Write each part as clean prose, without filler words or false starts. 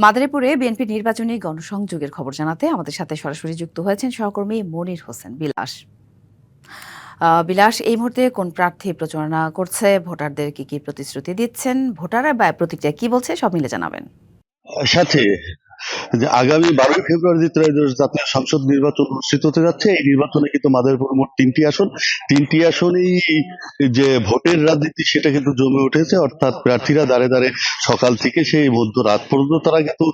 মাদারীপুরে BNP নির্বাচনী গণসংযোগের খবর জানাতে আমাদের সাথে সরাসরি যুক্ত হয়েছেন সহকর্মী মনির হোসেন বিলাস। বিলাস, এই মুহূর্তে কোন প্রার্থী প্রচারণা করছে, ভোটারদের কি কি প্রতিশ্রুতি দিচ্ছেন, ভোটাররা বা প্রতিক্রিয়া কি বলছে, সব মিলে জানাবেন। সাথে যে আগামী 12ই ফেব্রুয়ারি যে ত্রয়োদশ জাতীয় সংসদ নির্বাচন অনুষ্ঠিত হতে যাচ্ছে, এই নির্বাচনে কিন্তু মাদারীপুর মোট তিনটি আসনেই যে ভোটের রাজনীতি সেটা কিন্তু জমে উঠেছে। অর্থাৎ প্রার্থীরা দাঁড়ে দাঁড়ে সকাল থেকে সেই মধ্যরাত পর্যন্ত তারা কিন্তু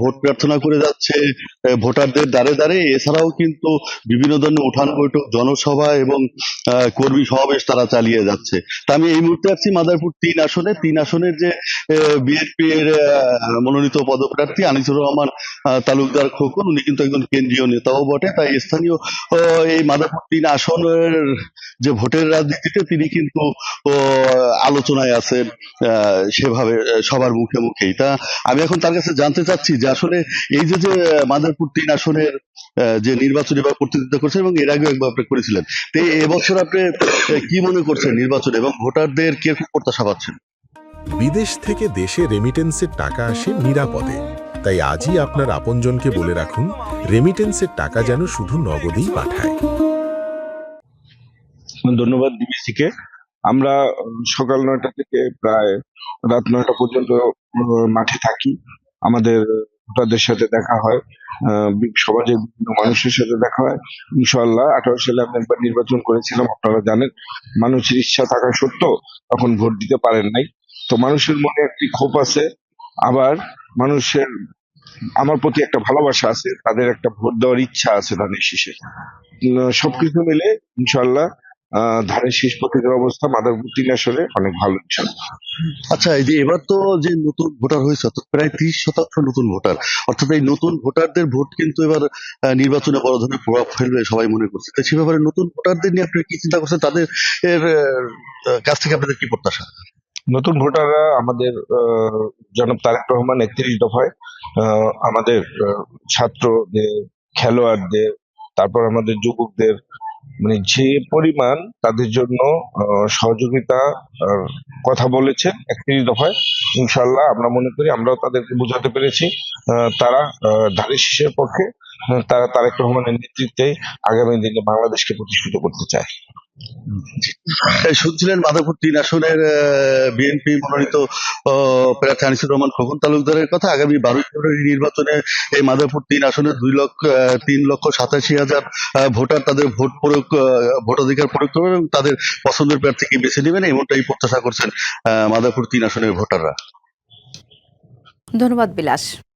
ভোট প্রার্থনা করে যাচ্ছে ভোটারদের দাঁড়ে দাঁড়ে। এছাড়াও কিন্তু বিভিন্ন ধরনের উঠান বৈঠক, জনসভা এবং কর্মী সমাবেশ তারা চালিয়ে যাচ্ছে। তা আমি এই মুহূর্তে আছি মাদারীপুর তিন আসনের যে বিএনপি এর মনোনীত পদপ্রার্থী আনিসুর রহমান তালুকদার খোকন, উনি কিন্তু একজন কেন্দ্রীয় নেতাও বটে। তাই স্থানীয় এই মাদারীপুর আসনের যে ভোটের রাজনীতিতে তিনি কিন্তু আলোচনায় আছেন সেভাবে সবার মুখে মুখেই। তা আমি এখন তার কাছে জানতে চাচ্ছি যে আসলে এই যে যে মাদারীপুর আসনের যে নির্বাচনী বা প্রতিদ্বন্দ্বিতা করছেন এবং এর আগেও একবার আপনি করেছিলেন, তো এবছর আপনি কি মনে করছেন নির্বাচনে এবং ভোটারদের কিরকম প্রত্যাশা পাচ্ছেন? বিদেশ থেকে দেশে রেমিটেন্সের টাকা আসে নিরাপদে। তাই আজই আপনার আপনজনকে বলে রাখুন, রেমিটেন্সের টাকা যেন শুধু নগদেই পাঠায়। ধন্যবাদ বিবিসিকে। আমরা সকাল 9টা থেকে প্রায় রাত 9টা পর্যন্ত মাঠে থাকি। আমাদের ভোটারদের সাথে দেখা হয়, সমাজের বিভিন্ন মানুষের সাথে দেখা হয়। ইনশাআল্লাহ 18 সালে আমি একবার নির্বাচন করেছিলাম, আপনারা জানেন। মানুষের ইচ্ছা থাকা সত্ত্বেও তখন ভোট দিতে পারেন নাই। তো মানুষের মনে একটি ক্ষোভ আছে, আবার মানুষের আমার প্রতি একটা ভালোবাসা আছে, তাদের একটা ভোট দেওয়ার ইচ্ছা আছে ধানের শীষে। সবকিছু মিলে ইনশাআল্লাহ ধানের শীষ প্রতীকের অবস্থা মাদারীপুর আসলে অনেক ভালো ইনশাআল্লাহ। আচ্ছা, এই যে এবার তো যে নতুন ভোটার হয়েছে, অর্থাৎ প্রায় 30% নতুন ভোটার, অর্থাৎ এই নতুন ভোটারদের ভোট কিন্তু এবার নির্বাচনে বড় ধরনের প্রভাব ফেলবে সবাই মনে করছে। তো সে ব্যাপারে নতুন ভোটারদের নিয়ে আপনি কি চিন্তা করছেন, তাদের এর কাছ থেকে আপনাদের কি প্রত্যাশা? নতুন ভোটাররা আমাদের জনাব তারেক রহমান 31 দফায় আমাদের ছাত্রদের, খেলোয়াড়দের, তারপর আমাদের যুবকদের, মানে যে পরিমাণ তাদের জন্য সহযোগিতা কথা বলেছেন 31 দফায়। ইনশাল্লাহ আমরা মনে করি আমরাও তাদেরকে বোঝাতে পেরেছি তারা ধানের শীষের পক্ষে। তারা তারেক রহমানের নেতৃত্বে আগামী দিনে বাংলাদেশকে প্রতিষ্ঠিত করতে চায়। শুনছিলেন মাদারীপুর আসনের বিএনপি মনোনীত প্রার্থী আনিসুর রহমান খোকন তালুকদারের কথা। আগামী 12ই ফেব্রুয়ারি নির্বাচনে এই মাদারীপুর আসনে 3,87,000 ভোটার তাদের ভোটাধিকার প্রয়োগ করবেন এবং তাদের পছন্দের প্রার্থীকে বেছে নেবেন, এমনটাই প্রত্যাশা করছেন মাদারীপুর আসনের ভোটাররা। ধন্যবাদ বিলাস।